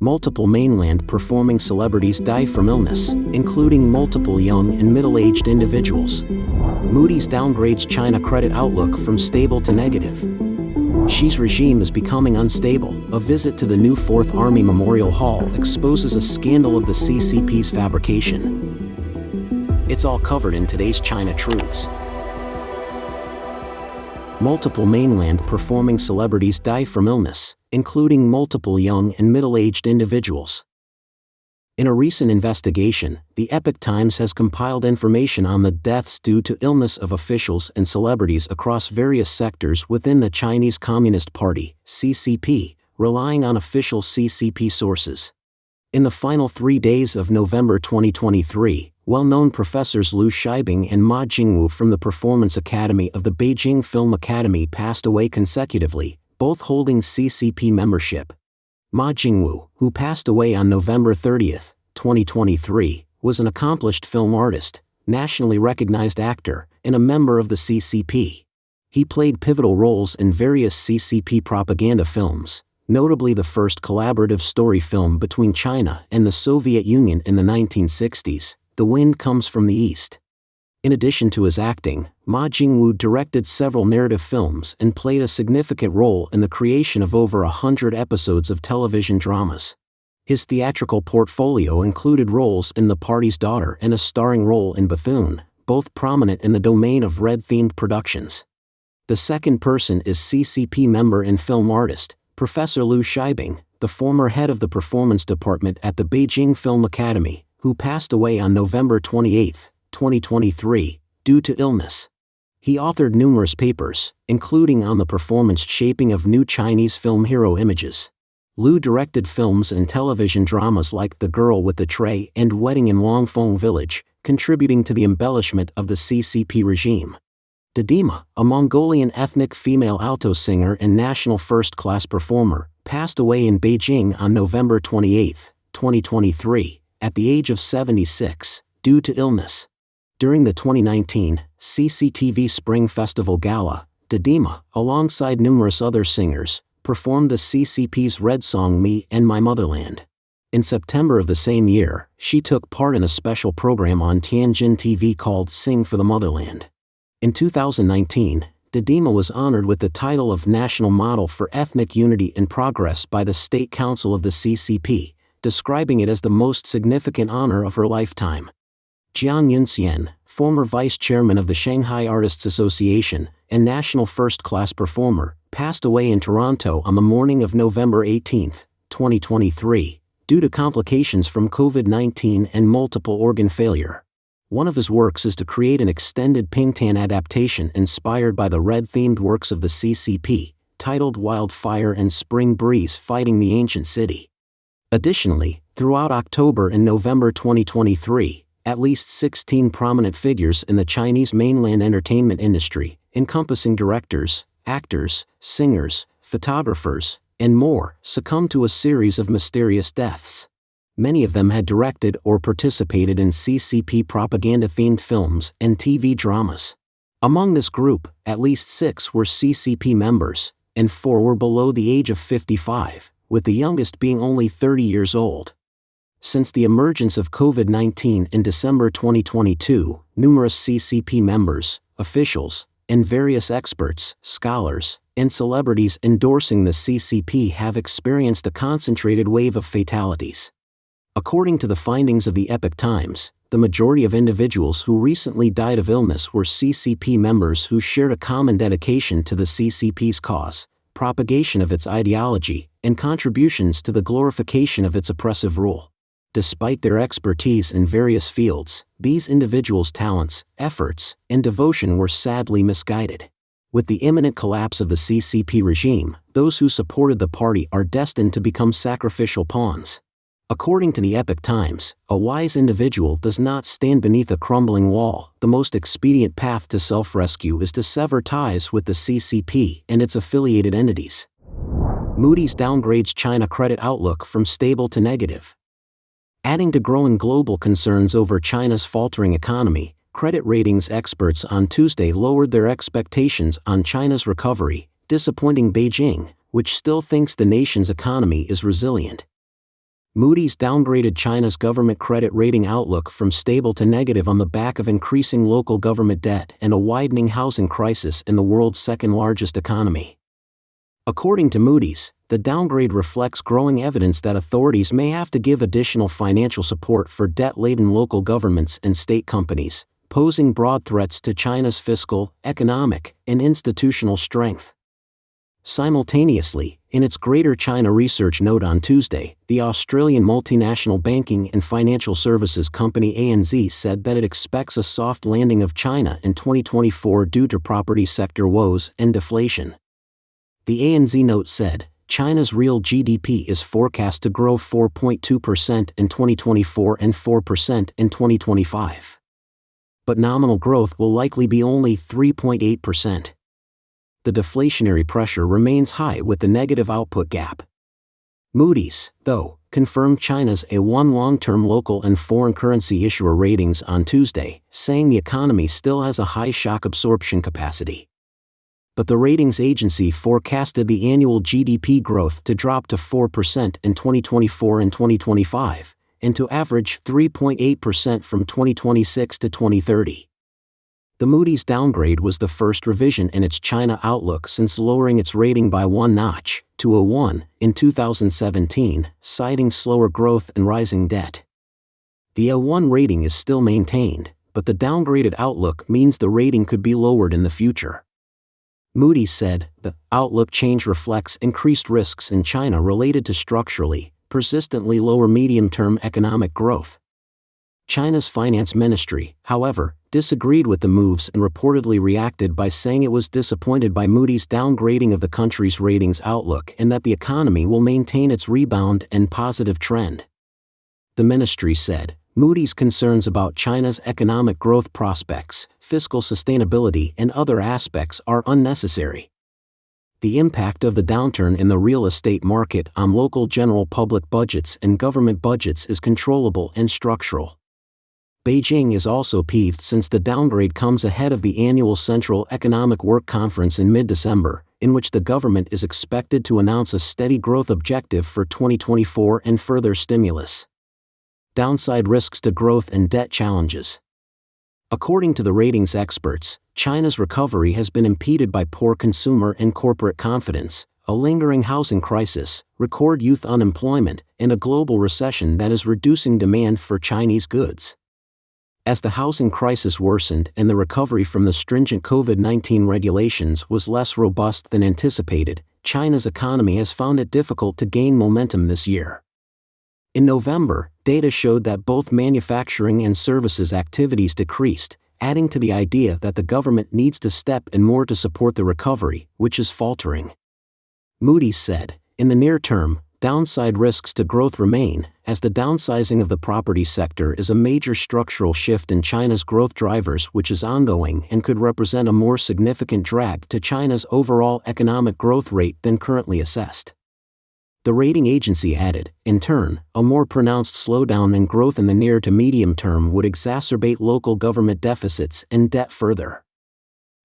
Multiple mainland performing celebrities die from illness, including multiple young and middle-aged individuals. Moody's downgrades China credit outlook from stable to negative. Xi's regime is becoming unstable. A visit to the new 4th Army Memorial Hall exposes a scandal of the CCP's fabrication. It's all covered in today's China Truths. Multiple mainland performing celebrities die from illness, including multiple young and middle-aged individuals. In a recent investigation, the Epoch Times has compiled information on the deaths due to illness of officials and celebrities across various sectors within the Chinese Communist Party, CCP, relying on official CCP sources. In the final 3 days of November 2023, well-known professors Liu Xiaobing and Ma Jingwu from the Performance Academy of the Beijing Film Academy passed away consecutively, both holding CCP membership. Ma Jingwu, who passed away on November 30, 2023, was an accomplished film artist, nationally recognized actor, and a member of the CCP. He played pivotal roles in various CCP propaganda films, notably the first collaborative story film between China and the Soviet Union in the 1960s, The Wind Comes from the East. In addition to his acting, Ma Jingwu directed several narrative films and played a significant role in the creation of over 100 episodes of television dramas. His theatrical portfolio included roles in The Party's Daughter and a starring role in Bethune, both prominent in the domain of red-themed productions. The second person is CCP member and film artist, Professor Liu Xiaobing, the former head of the performance department at the Beijing Film Academy, who passed away on November 28, 2023, due to illness. He authored numerous papers, including on the performance shaping of new Chinese film hero images. Liu directed films and television dramas like The Girl with the Tray and Wedding in Longfeng Village, contributing to the embellishment of the CCP regime. Didima, a Mongolian ethnic female alto singer and national first-class performer, passed away in Beijing on November 28, 2023, at the age of 76, due to illness. During the 2019 CCTV Spring Festival Gala, Didima, alongside numerous other singers, performed the CCP's Red Song Me and My Motherland. In September of the same year, she took part in a special program on Tianjin TV called Sing for the Motherland. In 2019, Didima was honored with the title of National Model for Ethnic Unity and Progress by the State Council of the CCP, describing it as the most significant honor of her lifetime. Jiang Yunxian, former vice chairman of the Shanghai Artists Association and national first-class performer, passed away in Toronto on the morning of November 18, 2023, due to complications from COVID-19 and multiple organ failure. One of his works is to create an extended Pingtan adaptation inspired by the red-themed works of the CCP, titled Wildfire and Spring Breeze Fighting the Ancient City. Additionally, throughout October and November 2023, at least 16 prominent figures in the Chinese mainland entertainment industry, encompassing directors, actors, singers, photographers, and more, succumbed to a series of mysterious deaths. Many of them had directed or participated in CCP propaganda-themed films and TV dramas. Among this group, at least 6 were CCP members, and 4 were below the age of 55, with the youngest being only 30 years old. Since the emergence of COVID-19 in December 2022, numerous CCP members, officials, and various experts, scholars, and celebrities endorsing the CCP have experienced a concentrated wave of fatalities. According to the findings of the Epoch Times, the majority of individuals who recently died of illness were CCP members who shared a common dedication to the CCP's cause, propagation of its ideology, and contributions to the glorification of its oppressive rule. Despite their expertise in various fields, these individuals' talents, efforts, and devotion were sadly misguided. With the imminent collapse of the CCP regime, those who supported the party are destined to become sacrificial pawns. According to the Epoch Times, a wise individual does not stand beneath a crumbling wall. The most expedient path to self-rescue is to sever ties with the CCP and its affiliated entities. Moody's downgrades China credit outlook from stable to negative. Adding to growing global concerns over China's faltering economy, credit ratings experts on Tuesday lowered their expectations on China's recovery, disappointing Beijing, which still thinks the nation's economy is resilient. Moody's downgraded China's government credit rating outlook from stable to negative on the back of increasing local government debt and a widening housing crisis in the world's second-largest economy. According to Moody's, the downgrade reflects growing evidence that authorities may have to give additional financial support for debt-laden local governments and state companies, posing broad threats to China's fiscal, economic, and institutional strength. Simultaneously, in its Greater China Research Note on Tuesday, the Australian multinational banking and financial services company ANZ said that it expects a soft landing of China in 2024 due to property sector woes and deflation. The ANZ note said, China's real GDP is forecast to grow 4.2% in 2024 and 4% in 2025. But nominal growth will likely be only 3.8%. The deflationary pressure remains high with the negative output gap. Moody's, though, confirmed China's A1 long-term local and foreign currency issuer ratings on Tuesday, saying the economy still has a high shock absorption capacity. But the ratings agency forecasted the annual GDP growth to drop to 4% in 2024 and 2025, and to average 3.8% from 2026 to 2030. The Moody's downgrade was the first revision in its China outlook since lowering its rating by one notch, to a 1, in 2017, citing slower growth and rising debt. The A1 rating is still maintained, but the downgraded outlook means the rating could be lowered in the future. Moody's said, the outlook change reflects increased risks in China related to structurally, persistently lower medium-term economic growth. China's finance ministry, however, disagreed with the moves and reportedly reacted by saying it was disappointed by Moody's downgrading of the country's ratings outlook and that the economy will maintain its rebound and positive trend. The ministry said, Moody's concerns about China's economic growth prospects, fiscal sustainability and other aspects are unnecessary. The impact of the downturn in the real estate market on local general public budgets and government budgets is controllable and structural. Beijing is also peeved since the downgrade comes ahead of the annual Central Economic Work Conference in mid-December, in which the government is expected to announce a steady growth objective for 2024 and further stimulus. Downside risks to growth and debt challenges. According to the ratings experts, China's recovery has been impeded by poor consumer and corporate confidence, a lingering housing crisis, record youth unemployment, and a global recession that is reducing demand for Chinese goods. As the housing crisis worsened and the recovery from the stringent COVID-19 regulations was less robust than anticipated, China's economy has found it difficult to gain momentum this year. In November, data showed that both manufacturing and services activities decreased, adding to the idea that the government needs to step in more to support the recovery, which is faltering. Moody's said, in the near term, downside risks to growth remain, as the downsizing of the property sector is a major structural shift in China's growth drivers which is ongoing and could represent a more significant drag to China's overall economic growth rate than currently assessed. The rating agency added, in turn, a more pronounced slowdown in growth in the near to medium term would exacerbate local government deficits and debt further.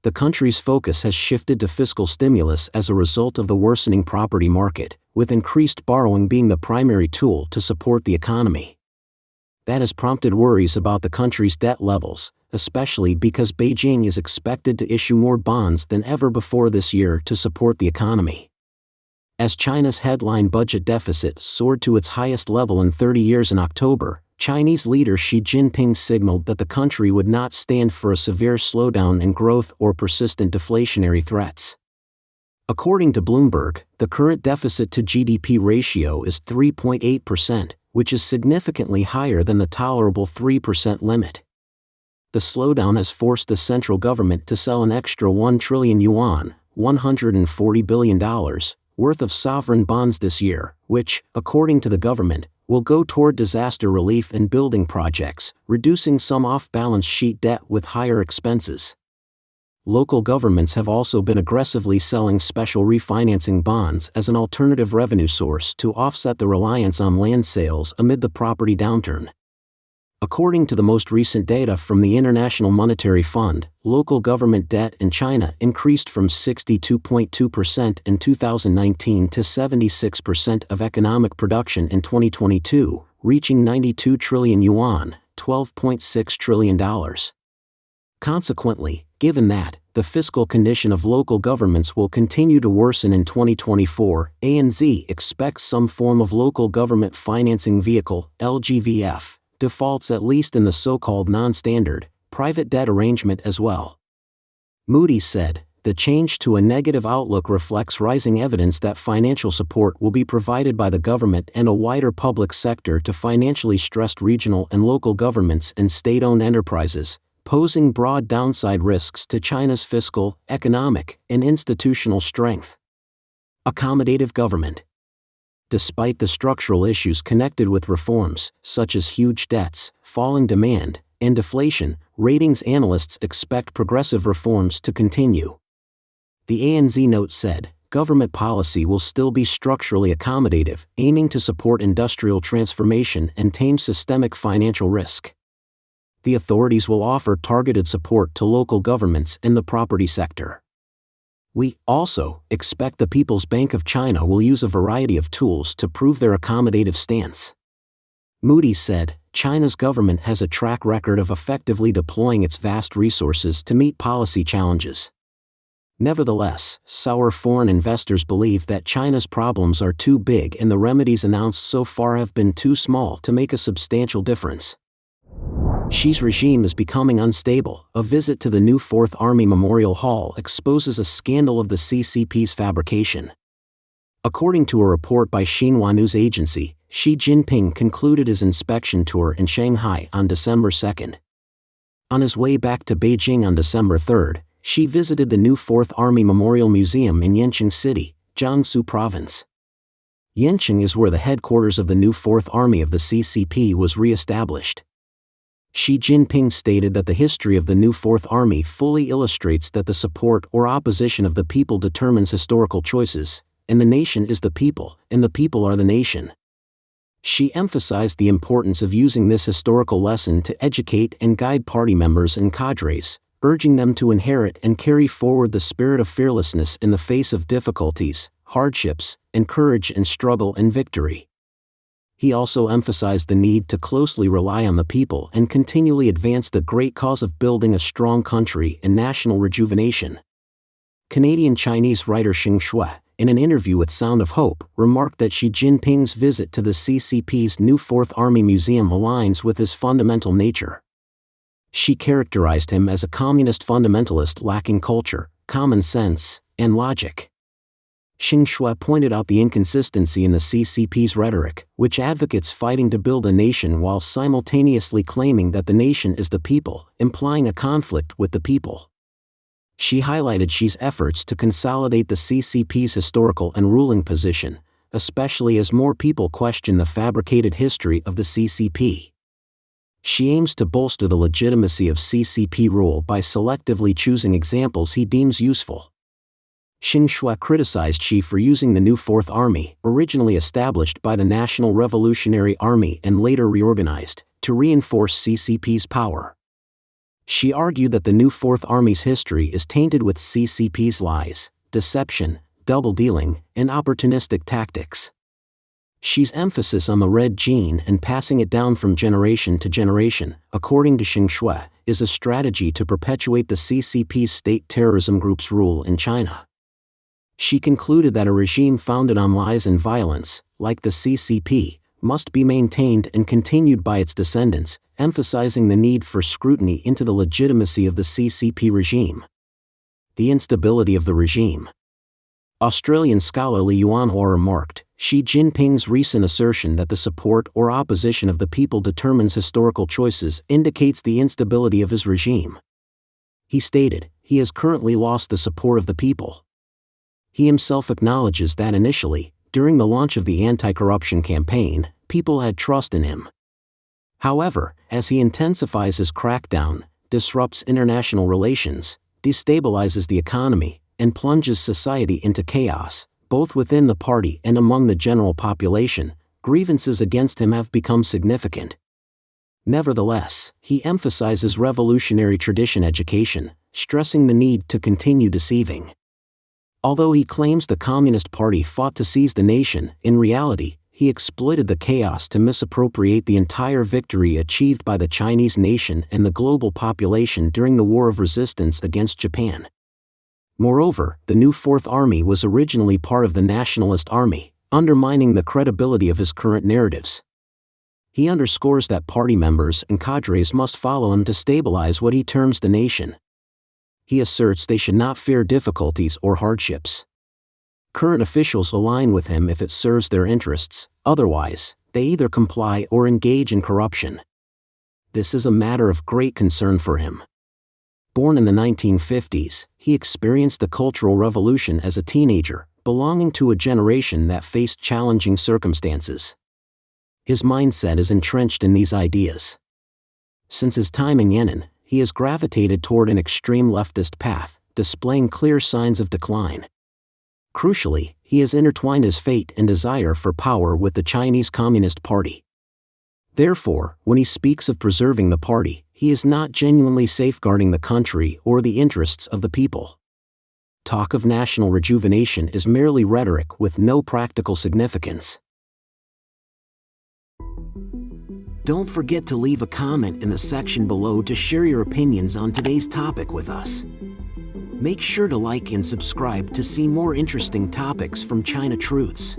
The country's focus has shifted to fiscal stimulus as a result of the worsening property market, with increased borrowing being the primary tool to support the economy. That has prompted worries about the country's debt levels, especially because Beijing is expected to issue more bonds than ever before this year to support the economy. As China's headline budget deficit soared to its highest level in 30 years in October, Chinese leader Xi Jinping signaled that the country would not stand for a severe slowdown in growth or persistent deflationary threats. According to Bloomberg, the current deficit to GDP ratio is 3.8%, which is significantly higher than the tolerable 3% limit. The slowdown has forced the central government to sell an extra 1 trillion yuan, $140 billion, worth of sovereign bonds this year, which, according to the government, will go toward disaster relief and building projects, reducing some off-balance sheet debt with higher expenses. Local governments have also been aggressively selling special refinancing bonds as an alternative revenue source to offset the reliance on land sales amid the property downturn. According to the most recent data from the International Monetary Fund, local government debt in China increased from 62.2% in 2019 to 76% of economic production in 2022, reaching 92 trillion yuan, $12.6 trillion. Consequently, given that the fiscal condition of local governments will continue to worsen in 2024, ANZ expects some form of local government financing vehicle, LGVF, defaults at least in the so-called non-standard, private debt arrangement as well. Moody said, the change to a negative outlook reflects rising evidence that financial support will be provided by the government and a wider public sector to financially stressed regional and local governments and state-owned enterprises, posing broad downside risks to China's fiscal, economic, and institutional strength. Accommodative government. Despite the structural issues connected with reforms, such as huge debts, falling demand, and deflation, ratings analysts expect progressive reforms to continue. The ANZ note said, government policy will still be structurally accommodative, aiming to support industrial transformation and tame systemic financial risk. The authorities will offer targeted support to local governments in the property sector. We also expect the People's Bank of China will use a variety of tools to prove their accommodative stance. Moody said, China's government has a track record of effectively deploying its vast resources to meet policy challenges. Nevertheless, sour foreign investors believe that China's problems are too big and the remedies announced so far have been too small to make a substantial difference. Xi's regime is becoming unstable. A visit to the new Fourth Army Memorial Hall exposes a scandal of the CCP's fabrication. According to a report by Xinhua news agency, Xi Jinping concluded his inspection tour in Shanghai on December 2. On his way back to Beijing on December 3, Xi visited the new Fourth Army Memorial Museum in Yanqing City, Jiangsu Province. Yanqing is where the headquarters of the new Fourth Army of the CCP was re-established. Xi Jinping stated that the history of the new Fourth Army fully illustrates that the support or opposition of the people determines historical choices, and the nation is the people, and the people are the nation. Xi emphasized the importance of using this historical lesson to educate and guide party members and cadres, urging them to inherit and carry forward the spirit of fearlessness in the face of difficulties, hardships, and courage in struggle and victory. He also emphasized the need to closely rely on the people and continually advance the great cause of building a strong country and national rejuvenation. Canadian-Chinese writer Xing Shui, in an interview with Sound of Hope, remarked that Xi Jinping's visit to the CCP's new Fourth Army Museum aligns with his fundamental nature. She characterized him as a communist fundamentalist lacking culture, common sense, and logic. Xing Shui pointed out the inconsistency in the CCP's rhetoric, which advocates fighting to build a nation while simultaneously claiming that the nation is the people, implying a conflict with the people. She highlighted Xi's efforts to consolidate the CCP's historical and ruling position, especially as more people question the fabricated history of the CCP. She aims to bolster the legitimacy of CCP rule by selectively choosing examples he deems useful. Xing Shui criticized Xi for using the new Fourth Army, originally established by the National Revolutionary Army and later reorganized, to reinforce CCP's power. She argued that the new Fourth Army's history is tainted with CCP's lies, deception, double-dealing, and opportunistic tactics. Xi's emphasis on the red gene and passing it down from generation to generation, according to Xing Shui, is a strategy to perpetuate the CCP's state terrorism group's rule in China. She concluded that a regime founded on lies and violence, like the CCP, must be maintained and continued by its descendants, emphasizing the need for scrutiny into the legitimacy of the CCP regime. The instability of the regime. Australian scholar Li Yuanhua remarked, Xi Jinping's recent assertion that the support or opposition of the people determines historical choices indicates the instability of his regime. He stated, he has currently lost the support of the people. He himself acknowledges that initially, during the launch of the anti-corruption campaign, people had trust in him. However, as he intensifies his crackdown, disrupts international relations, destabilizes the economy, and plunges society into chaos, both within the party and among the general population, grievances against him have become significant. Nevertheless, he emphasizes revolutionary tradition education, stressing the need to continue deceiving. Although he claims the Communist Party fought to seize the nation, in reality, he exploited the chaos to misappropriate the entire victory achieved by the Chinese nation and the global population during the War of Resistance against Japan. Moreover, the new Fourth Army was originally part of the Nationalist Army, undermining the credibility of his current narratives. He underscores that party members and cadres must follow him to stabilize what he terms the nation. He asserts they should not fear difficulties or hardships. Current officials align with him if it serves their interests, otherwise, they either comply or engage in corruption. This is a matter of great concern for him. Born in the 1950s, he experienced the Cultural Revolution as a teenager, belonging to a generation that faced challenging circumstances. His mindset is entrenched in these ideas. Since his time in Yenin, he has gravitated toward an extreme leftist path, displaying clear signs of decline. Crucially, he has intertwined his fate and desire for power with the Chinese Communist Party. Therefore, when he speaks of preserving the party, he is not genuinely safeguarding the country or the interests of the people. Talk of national rejuvenation is merely rhetoric with no practical significance. Don't forget to leave a comment in the section below to share your opinions on today's topic with us. Make sure to like and subscribe to see more interesting topics from China Truths.